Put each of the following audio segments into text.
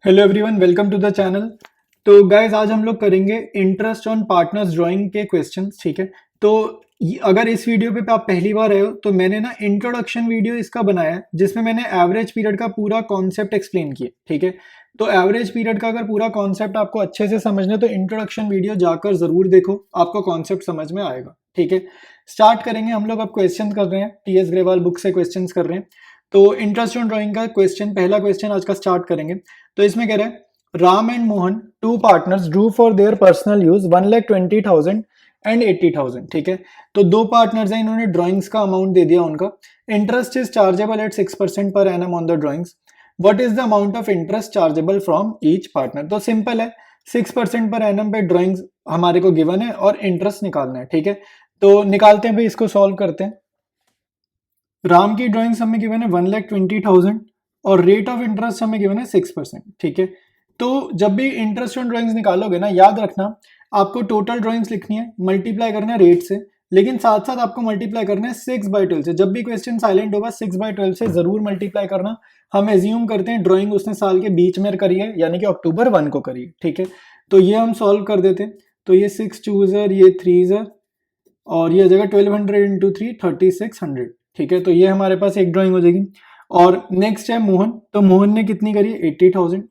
Hello everyone, welcome to the channel. तो guys आज हम लोग करेंगे इंटरेस्ट ऑन पार्टनर्स ड्राइंग के क्वेश्चंस। ठीक है, तो अगर इस वीडियो पे आप पहली बार आए हो तो मैंने ना इंट्रोडक्शन वीडियो इसका बनाया है जिसमें मैंने एवरेज पीरियड का पूरा कॉन्सेप्ट एक्सप्लेन किया। ठीक है, तो एवरेज पीरियड का अगर पूरा कॉन्सेप्ट आपको अच्छे से समझना है तो इंट्रोडक्शन वीडियो जाकर जरूर देखो, आपको कॉन्सेप्ट समझ में आएगा। ठीक है, स्टार्ट करेंगे हम लोग। अब क्वेश्चन कर रहे हैं, टीएस ग्रेवाल बुक से क्वेश्चन कर रहे हैं। तो इंटरेस्ट ऑन ड्राइंग का क्वेश्चन, पहला क्वेश्चन आज का स्टार्ट करेंगे। तो इसमें कह रहे हैं Ram and Mohan two partners drew for their personal use 1,20,000 and 80,000। ठीक है, तो दो पार्टनर्स हैं, इन्होंने ड्राइंग्स का अमाउंट दे दिया उनका। Interest is chargeable at 6% per annum on the drawings. What is the amount of interest chargeable from each partner. तो सिंपल है, 6% पर एनम पे ड्राइंग्स हमारे को गिवन है और इंटरेस्ट निकालना है। ठीक है, तो निकालते हैं भाई, इसको सॉल्व करते हैं। राम की ड्राइंग्स हमें गिवन है 1,20,000 और रेट ऑफ इंटरेस्ट हमें गिवन है 6%। ठीक है, तो जब भी इंटरेस्ट ऑन ड्राइंग्स निकालोगे ना, याद रखना आपको टोटल ड्राइंग्स लिखनी है, मल्टीप्लाई करना है रेट से, लेकिन साथ साथ आपको मल्टीप्लाई करना है 6/12 से। जब भी क्वेश्चन साइलेंट होगा 6/12 से जरूर मल्टीप्लाई करना। हम एज्यूम करते हैं ड्राइंग उसने साल के बीच में करी है, यानी कि अक्टूबर 1 को करी है। ठीक है, तो ये हम सॉल्व कर देते हैं। तो ये 6 2 ये 3 और ये आ जाएगा 1200 इंटू 3 3600। ठीक है, तो ये हमारे पास एक ड्राइंग हो जाएगी। और नेक्स्ट है मोहन। तो मोहन ने कितनी करी है 80,000।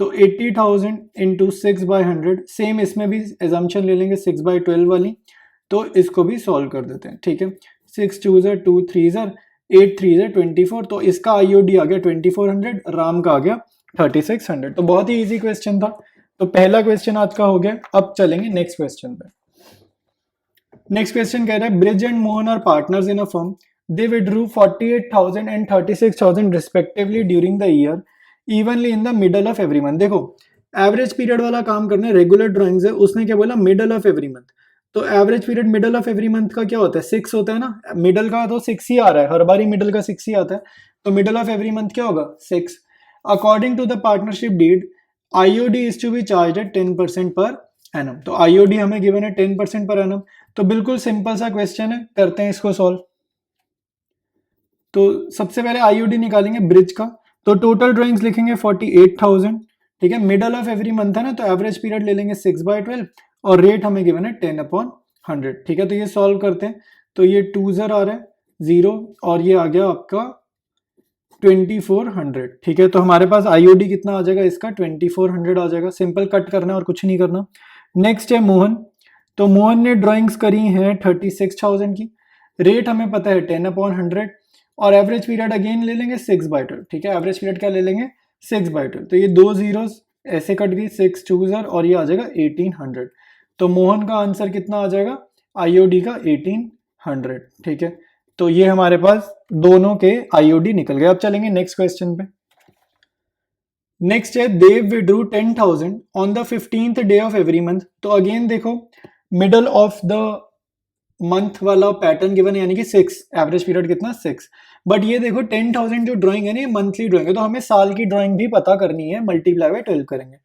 तो 80,000 इंटू 6/100, सेम इसमें भी एजम्पशन ले लेंगे 6/12 वाली। तो इसको भी सॉल्व कर देते हैं। ठीक है, 6 2 2 3 8 3 24। तो इसका आईओडी आ गया 2400, राम का आ गया 3600। तो बहुत ही इजी क्वेश्चन था। तो पहला क्वेश्चन आज का हो गया। अब चलेंगे नेक्स्ट क्वेश्चन पे। नेक्स्ट क्वेश्चन कह रहा है Brij and Mohan are partners in a firm. They withdrew 48,000 and 36,000 respectively during the year evenly in the middle of every month. देखो, एवरेज पीरियड वाला काम करना है, रेगुलर ड्राइंग्स है, उसने क्या बोला मिडल ऑफ एवरी मंथ। तो average period middle of every month का क्या होता है 6 होता है ना, मिडल का तो 6 ही आ रहा है, हर बार मिडल का 6 ही आता है। तो मिडल ऑफ एवरी मंथ क्या होगा 6। According to the partnership deed IOD is to be charge at 10% per annum. तो आईओडी हमें गिवन है 10% पर एनम। तो बिल्कुल सिंपल सा क्वेश्चन है, करते हैं इसको सॉल्व। तो सबसे पहले आईओडी निकालेंगे ब्रिज का। तो टोटल ड्राइंग्स लिखेंगे 48,000। ठीक है, मिडल ऑफ एवरी मंथ है ना, तो एवरेज पीरियड ले लेंगे 6/12 और रेट हमें गिवन है 10/100। ठीक है, तो ये सॉल्व करते हैं। तो ये 2 आ रहा है 0 और ये आ गया आपका 2400। ठीक है, तो हमारे पास आईओडी कितना आ जाएगा इसका 2400 आ जाएगा। सिंपल कट करना है और कुछ नहीं करना। नेक्स्ट है मोहन। तो मोहन ने ड्राइंग्स करी हैं 36,000 की। रेट हमें पता है 10/100 और एवरेज पीरियड अगेन ले लेंगे 6/12। ठीक है, एवरेज पीरियड क्या ले लेंगे 6/12। तो ये 2 जीरोस ऐसे कट गई, 6 2 और ये आ जाएगा 1800। तो मोहन का आंसर कितना आ जाएगा आईओडी का 1800। ठीक है, तो ये हमारे पास दोनों के आईओडी निकल गए। अब चलेंगे नेक्स्ट क्वेश्चन पे। नेक्स्ट है Dev withdrew 10,000 on the 15th day of every month. तो अगेन देखो, मिडल ऑफ द मंथ वाला पैटर्न गिवन है, यानी कि 6, एवरेज पीरियड कितना 6। बट ये देखो 10,000 जो ड्राइंग है ना, ये मंथली ड्राइंग है, तो हमें साल की ड्राइंग भी पता करनी है, मल्टीप्लाई बाय 12 करेंगे।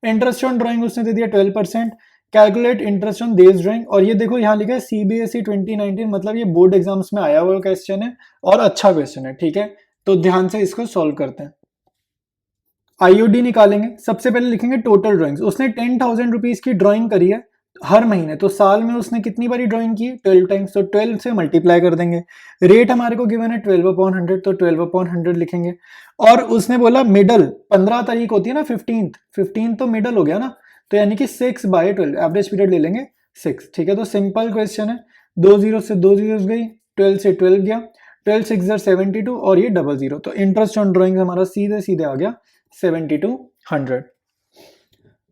इंटरेस्ट ऑन ड्राइंग उसने दे दिया 12%। कैलकुलेट इंटरेस्ट ऑन देज ड्राइंग। और ये देखो यहाँ लिखा है सीबीएसई 2019, मतलब ये बोर्ड एग्जाम्स में आया हुआ क्वेश्चन है और अच्छा क्वेश्चन है। ठीक है, तो ध्यान से इसको सॉल्व करते हैं। आईओडी निकालेंगे। सबसे पहले लिखेंगे टोटल ड्राइंग्स। उसने 10,000 रुपीज की ड्राइंग करी है हर महीने, तो साल में उसने कितनी बारी ड्राइंग की 12 टाइम्स। तो 12 से मल्टीप्लाई कर देंगे। रेट हमारे को गिवन है 12/100, तो 12/100 लिखेंगे। और उसने बोला मिडल 15 तारीख होती है ना, 15 तो मिडल हो गया ना, तो यानी कि 6/12 एवरेज पीरियड ले लेंगे 6। ठीक है, तो सिंपल क्वेश्चन है। 2 जीरो से 2 जीरो गई, 12 से 12 गया, 12 6 72 और ये 00। तो इंटरेस्ट ऑन ड्राइंग हमारा सीधे सीधे आ गया 7200।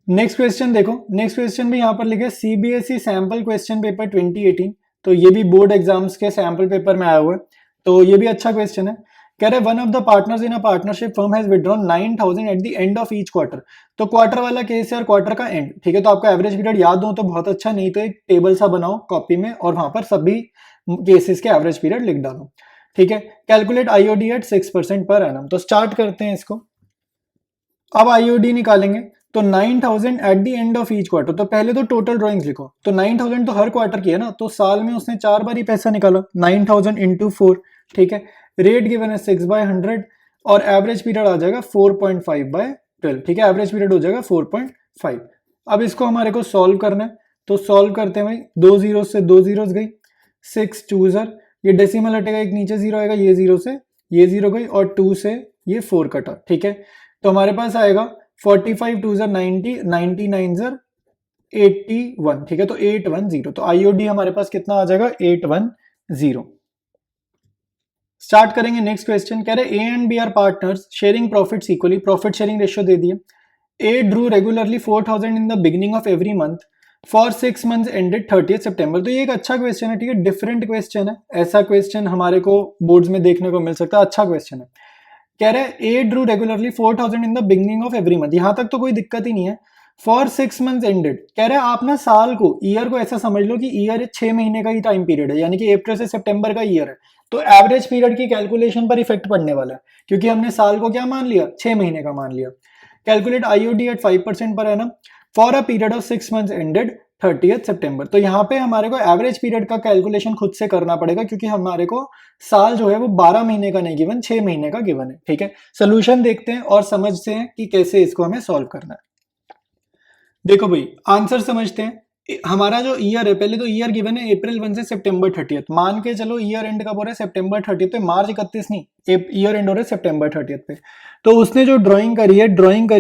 नेक्स्ट क्वेश्चन देखो, नेक्स्ट क्वेश्चन भी यहाँ पर लिखे सीबीएसई सैंपल क्वेश्चन पेपर 2018। तो ये भी बोर्ड एग्जाम्स के सैंपल पेपर में आया हुआ है, तो ये भी अच्छा क्वेश्चन है। कह रहे one of the partners in a partnership firm has withdrawn 9,000 at the end of each quarter. तो क्वार्टर वाला केस है और क्वार्टर का एंड। ठीक है, तो आपको एवरेज पीरियड याद हो तो बहुत अच्छा, नहीं तो एक टेबल सा बनाओ कॉपी में और वहां पर सभी केसेस के एवरेज पीरियड लिख डालो। ठीक है, calculate IOD eight 6% per annum. तो स्टार्ट करते हैं इसको। अब आईओडी निकालेंगे। तो 9,000 at the end of each quarter. तो पहले तो टोटल ड्राइंग्स लिखो। तो 9,000 तो हर क्वार्टर की है ना, तो साल में उसने 4 बार ही पैसा निकाला, 9,000 इंटू 4। ठीक है, रेट गिवन है 6/100 और एवरेज पीरियड आ जाएगा 4.5/12। 12, ठीक है, एवरेज पीरियड हो जाएगा 4.5। अब इसको हमारे को सॉल्व करना है, तो सॉल्व करते हैं भाई, 2 जीरो से 2 जीरोस गई, 6 2 ज़र, ये डेसिमल हटेगा, एक नीचे जीरो आएगा, ये जीरो से ये जीरो गई, और 2 से ये 4 कटा, ठीक है। तो हमारे पास आएगा 45 2 ज़र 90, 99 ज़र 81, ठीक है, तो 810। तो आईओडी हमारे पास कितना आ जाएगा, 810। स्टार्ट करेंगे नेक्स्ट क्वेश्चन। कह रहे A and B are partners sharing profits equally, profit sharing ratio दे दिए। A drew regularly 4000 in the beginning of every month for 6 months ended 30 September. तो ये एक अच्छा क्वेश्चन है, ठीक है, डिफरेंट क्वेश्चन है, ऐसा क्वेश्चन हमारे को बोर्ड्स में देखने को मिल सकता है, अच्छा क्वेश्चन है। कह रहे हैं A drew regularly 4000 in the beginning of every month, यहां तक तो कोई दिक्कत ही नहीं है। फॉर 6 मंथ्स एंडेड, कह रहे हैं आप ना साल को, ईयर को ऐसा समझ लो कि ईयर 6 महीने का ही टाइम पीरियड है, यानी कि अप्रैल से सितंबर का ईयर है, तो एवरेज पीरियड की कैलकुलेशन पर इफेक्ट पड़ने वाला है, क्योंकि हमने साल को क्या मान लिया, 6 महीने का मान लिया। Calculate IOD at 5% per annum for a period of 6 months ended 30 September. तो यहाँ पे हमारे को एवरेज पीरियड का कैलकुलेशन खुद से करना पड़ेगा, क्योंकि हमारे को साल जो है वो 12 महीने का नहीं गिवन, 6 महीने का गिवन है, ठीक है। सोल्यूशन देखते हैं और समझते हैं कि कैसे इसको हमें सॉल्व करना है। देखो भाई, आंसर समझते हैं। हमारा जो ईयर है, पहले तो ईयर गिवन है अप्रैल 1 से सितंबर 30, मान के चलो ईयर एंड कब हो रहा है, सितंबर 30 पे, मार्च 31 नहीं, ईयर एंड हो रहा है सितंबर 30 पे। तो उसने जो ड्राइंग करी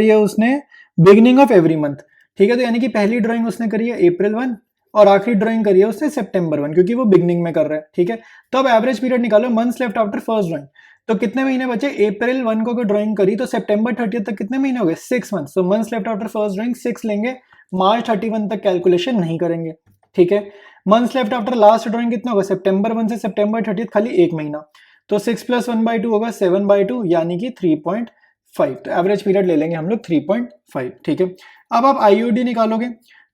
है उसने बिगिनिंग ऑफ एवरी मंथ, ठीक है, तो यानी कि पहली ड्राइंग उसने करी है अप्रैल 1 और आखिरी ड्राइंग करी है उसने सितंबर 1, क्योंकि वो बिगिनिंग में कर रहा है, ठीक है। तो अब एवरेज पीरियड निकालो, months left after first drawing, तो कितने महीने बचे, अप्रैल 1 को ड्राइंग करी तो सितंबर 30 तक कितने महीने हो गए, 6 मंथ्स। तो months left after first drawing 6 लेंगे, मार्च 31 तक कैलकुलेशन नहीं करेंगे, ठीक है। Months left after last drawing कितना होगा, सितंबर 1 से सितंबर 30 खाली एक महीना, तो 6 + 1/2 होगा 7/2, यानी कि 3.5। तो एवरेज पीरियड ले लेंगे हम लोग 3.5, ठीक है। अब आप आईओडी निकालोगे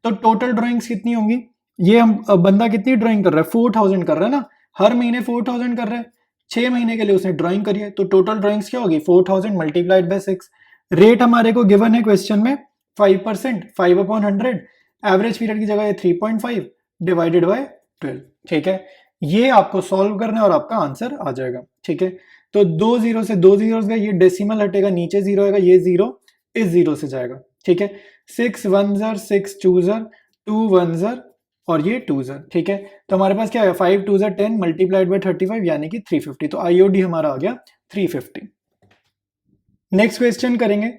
तो टोटल ड्राइंग्स कितनी होंगी, ये हम बंदा कितनी ड्राइंग कर रहा है, 4000 कर रहा है ना, हर महीने 4000 कर रहा है, 6 महीने के लिए उसने ड्राइंग करी है, तो टोटल ड्राइंग्स क्या होगी, 4000 मल्टीप्लाइड बाय 6। रेट हमारे को गिवन है क्वेश्चन में 5%, 5/100, एवरेज पीरियड की जगह 3.5 डिवाइडेड बाय 12, ठीक है। ये आपको सॉल्व करना है और आपका आंसर आ जाएगा, ठीक है। तो 2 जीरो से 2 जीरो गए, ये डेसिमल हटेगा, नीचे जीरो आएगा, ये जीरो इस जीरो से जाएगा, ठीक है। 6 1 ज़र 6 2 ज़र 2 1 ज़र और ये 2 ज़र, ठीक है। तो हमारे पास क्या है, 5 2 ज़र 10 मल्टीप्लाइड बाय 35, यानी कि 350। तो आईओडी हमारा आ गया 350। नेक्स्ट क्वेश्चन करेंगे।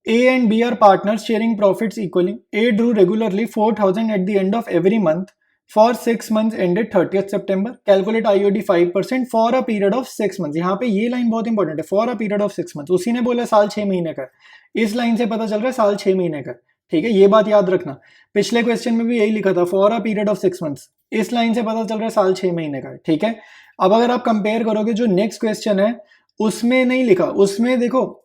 A and B are partners sharing profits equally. A drew regularly 4000 at the end of every month for 6 months ended 30th September. Calculate IOD 5% for a period of 6 months. यहाँ पे ये line बहुत important है, for a period of 6 months. उसी ने बोला साल 6 महीने का, इस लाइन से पता चल रहा है साल 6 महीने का, ठीक है, ये बात याद रखना। पिछले क्वेश्चन में भी यही लिखा था, for a period of 6 months, इस लाइन से पता चल रहा है साल 6 महीने का, ठीक है। अब अगर आप कंपेयर करोगे, जो नेक्स्ट क्वेश्चन है उसमें नहीं लिखा, उसमें देखो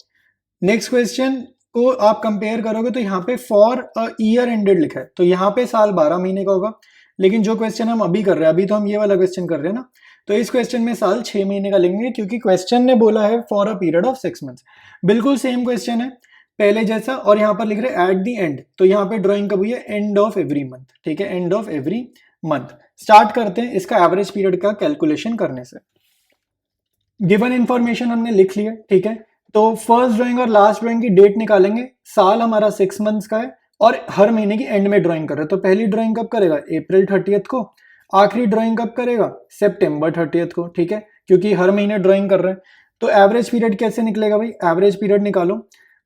नेक्स्ट क्वेश्चन को आप कंपेयर करोगे तो यहाँ पे फॉर अ ईयर एंडेड लिखा है, तो यहाँ पे साल 12 महीने का होगा, लेकिन जो क्वेश्चन हम अभी कर रहे हैं, अभी तो हम ये वाला क्वेश्चन कर रहे हैं ना, तो इस क्वेश्चन में साल 6 महीने का लेंगे, क्योंकि क्वेश्चन ने बोला है for a period of 6 months. बिल्कुल सेम क्वेश्चन है पहले जैसा, और यहाँ पर लिख रहे हैं एट दी एंड, तो यहाँ पे ड्रॉइंग कब हुई है, एंड ऑफ एवरी मंथ, ठीक है, end of every month. Start करते हैं इसका एवरेज पीरियड का कैलकुलेशन करने से। गिवन इंफॉर्मेशन हमने लिख लिया, ठीक है। तो फर्स्ट ड्राइंग और लास्ट ड्राइंग की डेट निकालेंगे, साल हमारा 6 मंथ्स का है और हर महीने की एंड में ड्राइंग कर रहे हैं, तो पहली ड्राइंग कब करेगा, अप्रैल 30 को, आखिरी ड्राइंग कब करेगा, सितंबर 30 को, ठीक है, क्योंकि हर महीने ड्राइंग कर रहे हैं। तो एवरेज पीरियड कैसे निकलेगा भाई, एवरेज पीरियड निकालो,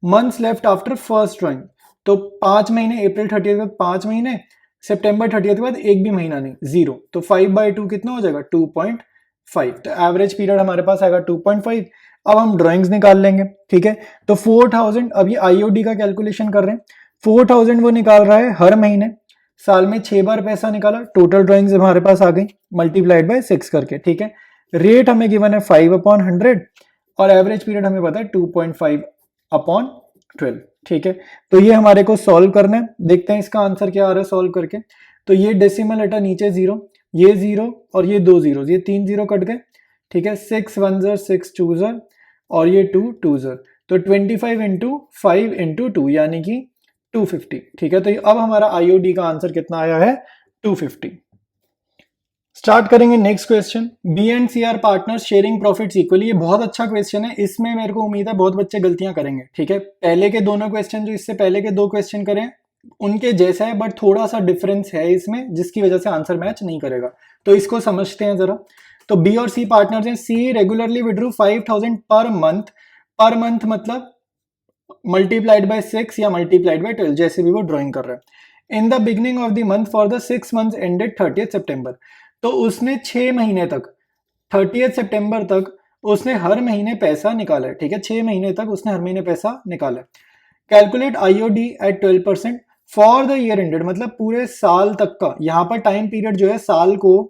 months left after first drawing, तो 5 महीने, अप्रैल 30 के बाद 5 महीने, सितंबर 30 के बाद एक भी महीना नहीं, 0, तो 5/2 कितना हो जाएगा, 2.5। तो एवरेज पीरियड हमारे पास आएगा 2.5। अब हम ड्राइंग्स निकाल लेंगे, ठीक है। तो 4000, अब ये आईओडी का कैलकुलेशन कर रहे हैं, 4000 वो निकाल रहा है हर महीने, साल में 6 बार पैसा निकाला, टोटल ड्राइंग्स हमारे पास आ गई मल्टीप्लाइड बाय 6 करके, ठीक है। रेट हमें गिवन है 5/100 और एवरेज पीरियड हमें पता है 2.5/12, ठीक है। तो ये हमारे को सॉल्व करना है, देखते हैं इसका आंसर क्या आ रहा है सॉल्व करके। तो ये डेसिमल हटा, नीचे 0, ये 0 और ये 2 जीरो, ये 3 जीरो कट गए, ठीक है। 6 1 ज़र 6 2 ज़र और ये 2 2 ज़र, तो 25 × 5 × 2 यानी कि 250, ठीक है। तो अब हमारा आईओडी का आंसर कितना आया है, 250। स्टार्ट करेंगे next question. B and C are partners sharing profits equally. ये बहुत अच्छा क्वेश्चन है, इसमें मेरे को उम्मीद है बहुत बच्चे गलतियां करेंगे। ठीक है, पहले के दोनों क्वेश्चन जो इससे पहले के दो क्वेश्चन करें उनके जैसा है, बट थोड़ा सा डिफरेंस है इसमें, जिसकी वजह से आंसर मैच नहीं करेगा। तो इसको समझते हैं जरा। तो बी और सी पार्टनर्स हैं। सी regularly withdrew 5000 per month. Per month मतलब मल्टीप्लाइड बाय 6 या मल्टीप्लाइड बाय 12, जैसे भी वो ड्राइंग कर रहा है। In the beginning of the month for the 6 months ended 30 September. तो उसने 6 महीने तक 30 सितंबर तक उसने हर महीने पैसा निकाला है। ठीक है, 6 महीने तक उसने हर महीने पैसा निकाला है। Calculate IOD at 12% for the year ended, मतलब पूरे साल तक का। यहाँ पर टाइम पीरियड जो है साल को,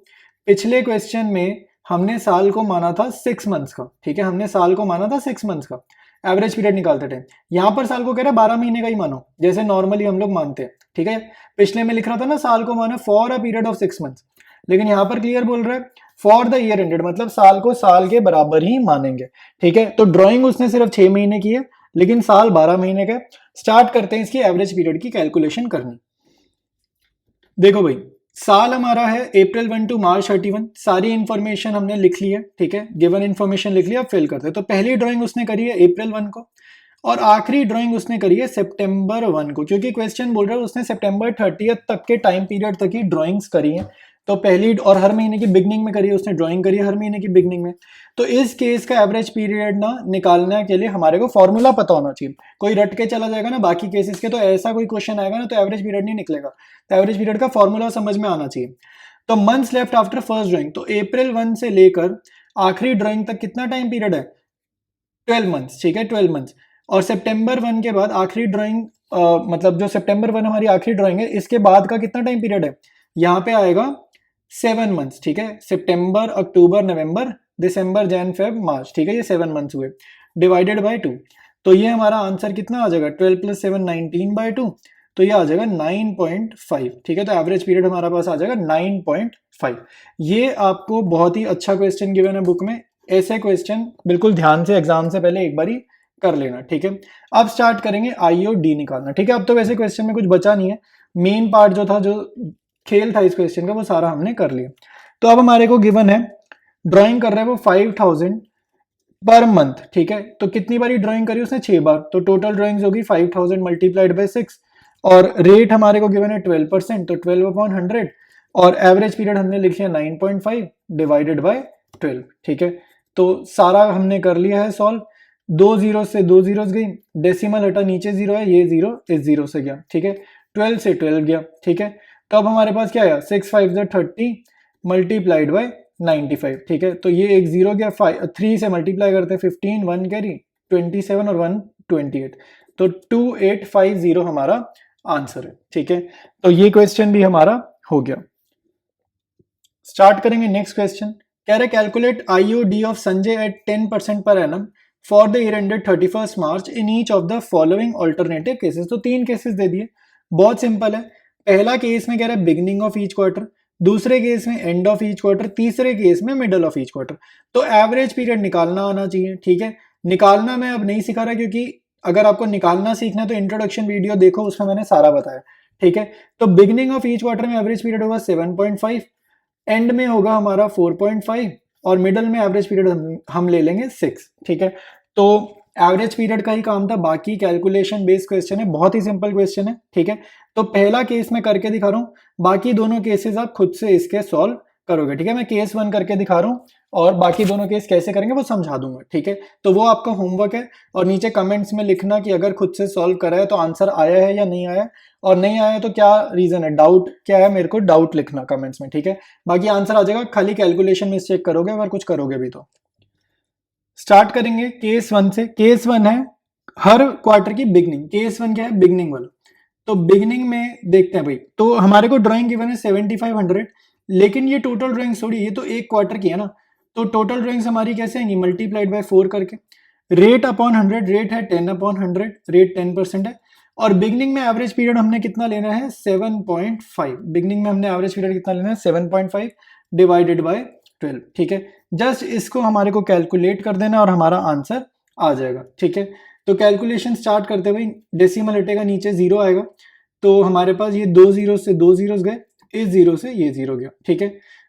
पिछले क्वेश्चन में हमने साल को माना था 6 मंथ्स का। ठीक है, हमने साल को माना था 6 मंथ्स का एवरेज पीरियड निकालते टाइम। यहाँ पर साल को कह रहा है 12 महीने का ही मानो, जैसे नॉर्मली हम लोग मानते हैं। ठीक है, पिछले में लिख रहा था ना साल को माना for a period of 6 months, लेकिन यहाँ पर क्लियर बोल रहा है फॉर द ईयर एंडेड, मतलब साल को साल के बराबर ही मानेंगे। ठीक है, तो ड्राइंग उसने सिर्फ 6 महीने की है, लेकिन साल 12 महीने का। स्टार्ट करते हैं इसकी एवरेज पीरियड की कैलकुलेशन करनी। देखो भाई, साल हमारा है अप्रैल 1 टू मार्च 31। सारी इंफॉर्मेशन हमने लिख ली है। ठीक है, गिवन इंफॉर्मेशन लिख लिया, अब फिल करते हैं। तो पहली ड्राइंग उसने करी है अप्रैल 1 को, और आखिरी ड्राइंग उसने करी है सितंबर 1 को, क्योंकि क्वेश्चन बोल रहा है उसने सितंबर 30 तक के टाइम पीरियड तक ही ड्राइंग्स करी है। तो पहली, और हर महीने की बिगनिंग में करी है उसने, ड्राइंग करी है हर महीने की बिगनिंग में। तो इस केस का एवरेज पीरियड ना निकालने के लिए हमारे को फॉर्मूला पता होना चाहिए। कोई रट के चला जाएगा ना बाकी केसेस के, तो ऐसा कोई क्वेश्चन आएगा ना तो एवरेज पीरियड नहीं निकलेगा। तो एवरेज पीरियड का फॉर्मूला समझ में आना चाहिए। तो months left after first drawing, तो अप्रैल 1 से लेकर आखिरी ड्राइंग तक कितना टाइम पीरियड है? 12 मंथ्स। ठीक है, 12 मंथ्स। और सितंबर 1 के बाद आखिरी ड्राइंग, मतलब जो सितंबर 1 हमारी आखिरी ड्राइंग है, इसके बाद का कितना टाइम पीरियड है? यहाँ पे आएगा 7 मंथ्स। ठीक है, सितंबर, अक्टूबर, नवंबर, दिसंबर, जैन, फेब, मार्च। ठीक है, ये 7 मंथ्स हुए, डिवाइडेड बाय 2। तो ये हमारा आंसर कितना आ जाएगा? 12 + 7 19/2। तो ये आ जाएगा 9.5। ठीक है, तो एवरेज पीरियड हमारा पास आ जाएगा 9.5। ये आपको बहुत ही अच्छा क्वेश्चन गिवन है बुक में। ऐसे क्वेश्चन बिल्कुल ध्यान से एग्जाम से पहले एक बार ही कर लेना। ठीक है, अब स्टार्ट करेंगे आई और डी निकालना। ठीक है, अब तो वैसे क्वेश्चन में कुछ बचा नहीं है, मेन पार्ट जो था, जो खेल था इस क्वेश्चन का, वो सारा हमने कर लिया। तो अब हमारे को गिवन है, ड्राइंग कर रहा है वो 5000 पर मंथ। ठीक है, तो कितनी बारी ड्राइंग करी उसने? 6 बार। तो टोटल ड्राइंग्स होगी 5000 मल्टीप्लाइड बाय 6, और रेट हमारे को गिवन है 12%, तो 12/100, और एवरेज पीरियड हमने लिख लिया 9.5 डिवाइडेड बाय 12। ठीक है, तो सारा हमने कर लिया है सॉल्व। 2 जीरो से 2 जीरोस गई, डेसिमल हटा, नीचे जीरो है, ये जीरो इस जीरो से गया। ठीक है, 12 से 12 गया। ठीक है, तो अब हमारे पास क्या आया? 6 5 30 मल्टीप्लाइड बाय 95। ठीक है, तो ये एक जीरो गया, 3 से मल्टीप्लाई करते 15, 1 कैरी 27 और 1 28, तो 2850 हमारा आंसर है। ठीक है, तो ये क्वेश्चन भी हमारा हो गया। स्टार्ट करेंगे नेक्स्ट क्वेश्चन। कह रहे calculate IOD of Sanjay at 10% per annum for the year ended 31 March in each of the following alternative cases. तो 3 केसेस दे दिए, बहुत सिंपल है। पहला केस में कह रहा है बिगनिंग ऑफ ईच क्वार्टर, दूसरे केस में एंड ऑफ ईच क्वार्टर, तीसरे केस में मिडल ऑफ ईच क्वार्टर। तो एवरेज पीरियड निकालना आना चाहिए। ठीक है, निकालना मैं अब नहीं सिखा रहा, क्योंकि अगर आपको निकालना सीखना है तो इंट्रोडक्शन वीडियो देखो, उसमें मैंने सारा बताया। ठीक है, तो बिगनिंग ऑफ ईच क्वार्टर में एवरेज पीरियड होगा 7.5, एंड में होगा हमारा 4.5, और मिडल में एवरेज पीरियड हम ले लेंगे 6। ठीक है, तो एवरेज पीरियड का ही काम था, बाकी कैलकुलेशन बेस्ड क्वेश्चन है, बहुत ही सिंपल क्वेश्चन है। ठीक है, तो पहला केस मैं करके दिखा रहा हूँ, बाकी दोनों केसेस आप खुद से इसके सॉल्व करोगे। ठीक है, मैं केस 1 करके दिखा रहा हूँ, और बाकी दोनों केस कैसे करेंगे वो समझा दूंगा। ठीक है, तो वो आपका होमवर्क है, और नीचे कमेंट्स में लिखना कि अगर खुद से सॉल्व करा है तो आंसर आया है या नहीं आया, और नहीं आया तो क्या रीजन है, डाउट क्या है, मेरे को डाउट लिखना कमेंट्स में। ठीक है, बाकी आंसर आ जाएगा, खाली कैलकुलेशन में चेक करोगे अगर कुछ करोगे भी तो। स्टार्ट करेंगे केस 1 से। केस 1 है हर क्वार्टर की बिगनिंग। केस 1 क्या है? बिगनिंग वाला। तो बिगनिंग में देखते हैं भाई, तो हमारे को ड्राइंग गिवन है 7500, लेकिन ये टोटल ड्राइंग थोड़ी, ये तो एक क्वार्टर की है ना, तो टोटल ड्राइंग्स हमारी कैसे आएंगी? मल्टीप्लाइड बाय 4 करके। रेट अपॉन 100, रेट है 10/100, रेट 10% है, और बिगनिंग में एवरेज पीरियड हमने कितना लेना है? 7.5। बिगनिंग में हमने एवरेज पीरियड कितना लेना है? 7.5 डिवाइडेड बाय 12। ठीक है, जस्ट इसको हमारे को कैलकुलेट कर देना और हमारा आंसर आ जाएगा। ठीक है, तो कैलकुलेशन स्टार्ट करते हुए डेसिमल हटेगा, नीचे जीरो आएगा, तो हमारे पास ये 2 जीरो से 2 जीरोस गए, इस जीरो से ये जीरो गया। ठीक है,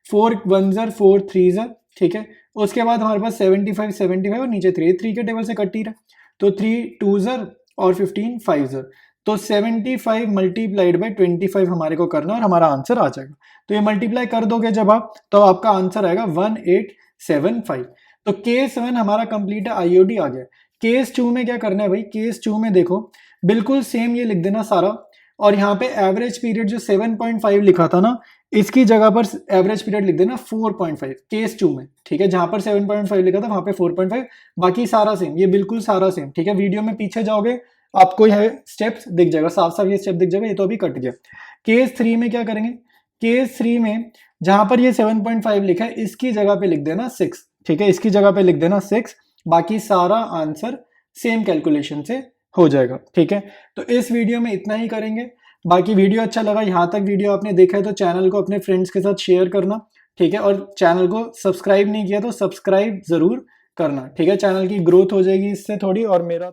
4 1s 4 3s, ठीक है। उसके बाद हमारे पास 75 75 और नीचे 3 के टेबल से कट ही रहा, तो 3 2s और 15 5s, तो 75 मल्टीप्लाइड बाई 25 हमारे को करना और हमारा आंसर आ जाएगा। तो ये मल्टीप्लाई कर दोगे जब आप, तो आपका आंसर आएगा 1875। तो केस 1 हमारा कंप्लीट है, आईओडी आ गया। केस 2 में क्या करना है भाई, केस 2 में देखो बिल्कुल सेम ये लिख देना सारा, और यहाँ पे एवरेज पीरियड जो 7.5 लिखा था ना, इसकी जगह पर एवरेज पीरियड लिख देना 4.5 केस 2 में, ठीक है। जहां पर 7.5 लिखा था वहां पे 4.5, बाकी सारा सेम, ये बिल्कुल सारा सेम, ठीक है। वीडियो में पीछे जाओगे आपको यह स्टेप्स दिख जाएगा, साफ साफ ये स्टेप दिख जाएगा, ये तो अभी कट गया। केस 3 में क्या करेंगे, केस 3 में जहां पर ये 7.5 लिखा है इसकी जगह पे लिख देना 6, ठीक है, इसकी जगह पे लिख देना 6, बाकी सारा आंसर सेम कैलकुलेशन से हो जाएगा, ठीक है। तो इस वीडियो में इतना ही करेंगे। बाकी वीडियो अच्छा लगा, यहाँ तक वीडियो आपने देखा है तो चैनल को अपने फ्रेंड्स के साथ शेयर करना, ठीक है। और चैनल को सब्सक्राइब नहीं किया तो सब्सक्राइब जरूर करना, ठीक है। चैनल की ग्रोथ हो जाएगी इससे थोड़ी, और मेरा